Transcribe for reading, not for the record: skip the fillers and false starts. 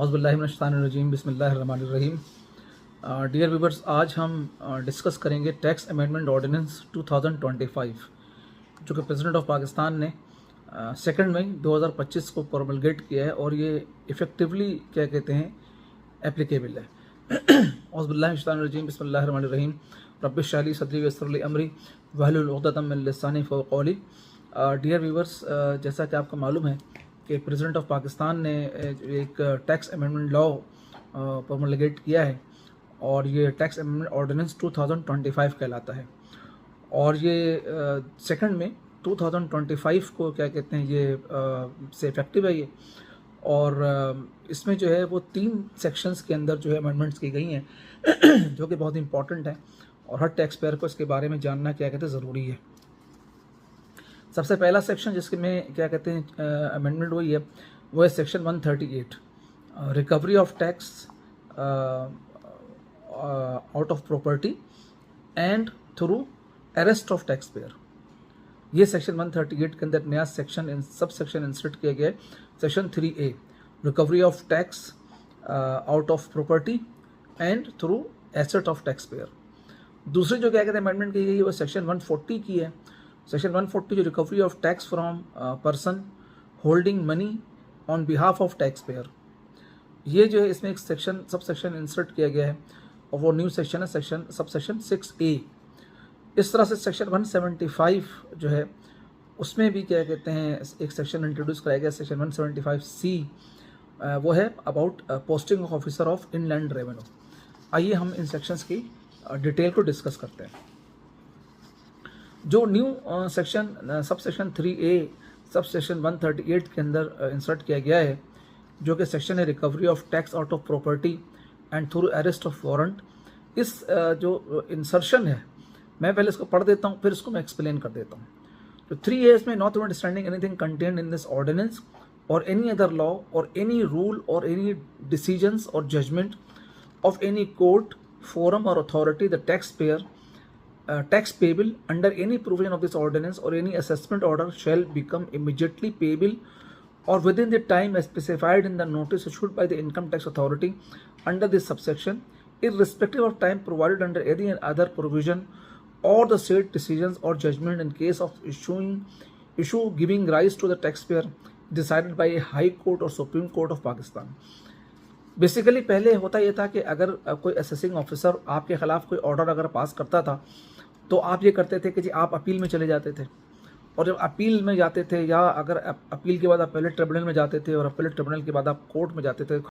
औज़ुबिल्लाहिमिनश्शैतानिर्रजीम बिस्मिल्लाहिर्रहमानिर्रहीम। Dear viewers, आज हम डिस्कस करेंगे टैक्स अमेंडमेंट ऑर्डिनेंस 2025 जो कि प्रेसिडेंट ऑफ पाकिस्तान ने 2 मई 2025 को प्रोमलगेट किया है और ये इफ़ेक्टिवली क्या कहते हैं एप्लीकेबल है। औज़ुबिल्लाहिमिनश्शैतानिर्रजीम बिस्मिल्लाहिर्रहमानिर्रहीम। रब्बिश इश्रह ली सदरी वयस्सिर ली अमरी वहलुल उक़दतम मिन लिसानी यफ़क़हू क़ौली। डियर व्यूवर्स, जैसा कि आपको मालूम है कि प्रेसिडेंट ऑफ पाकिस्तान ने एक टैक्स अमेंडमेंट लॉ प्रोमलगेट किया है और ये टैक्स अमेंडमेंट ऑर्डिनेंस 2025 कहलाता है और ये 2 में 2025 को क्या कहते हैं ये से इफेक्टिव है ये। और इसमें जो है वो 3 सेक्शंस के अंदर जो है अमेंडमेंट्स की गई हैं जो कि बहुत इंपॉर्टेंट है और हर टैक्स पेयर को इसके बारे में जानना क्या कहते हैं ज़रूरी है। सबसे पहला सेक्शन जिसके में क्या कहते हैं अमेंडमेंट हुई है वो है section 138, recovery of tax out of property and through arrest of tax payer. ये सेक्शन 138 के अंदर नया सेक्शन सब सेक्शन इंसर्ट किया गया है, section 3A, recovery of tax out of property and through asset of tax payer. दूसरी जो क्या कहते हैं अमेंडमेंट की गई है वो सेक्शन 140 की है। सेक्शन 140 जो recovery of tax from person holding money on behalf of tax payer, ये जो है इसमें एक सेक्शन सब सेक्शन इंसर्ट किया गया है और वो न्यू सेक्शन है सेक्शन सब सेक्शन 6A। इस तरह से सेक्शन 175 जो है उसमें भी क्या कहते हैं एक सेक्शन इंट्रोड्यूस कराया गया, सेक्शन 175C, वो है about posting of officer of inland revenue. आइए हम इन सेक्शंस की डिटेल को डिस्कस करते हैं। जो new section sub section 3A sub section 138 के अंदर इंसर्ट किया गया है जो कि सेक्शन है recovery of tax out of property and through arrest of warrant. इस जो इंसर्शन है मैं पहले इसको पढ़ देता हूँ फिर इसको मैं एक्सप्लेन कर देता हूँ। तो 3A में not understanding anything contained in this ordinance और एनी अदर लॉ और एनी रूल और एनी डिसीजंस और judgement of any court forum और authority the tax payer tax payable under any provision of this ordinance or any assessment order shall become immediately payable or within the time specified in the notice issued by the income tax authority under this subsection, irrespective of time provided under any other provision or the state decisions or judgment in case of issue giving rise to the taxpayer decided by a high court or supreme court of Pakistan। Basically पहले होता ये था कि अगर कोई assessing officer आपके ख़िलाफ़ कोई ऑर्डर अगर पास करता था तो आप ये करते थे कि जी आप अपील में चले जाते थे और जब अपील में जाते थे या अगर अपील के बाद आप पहले ट्रिब्यूनल में जाते थे और अपील ट्रिब्यूनल के बाद आप कोर्ट में जाते थे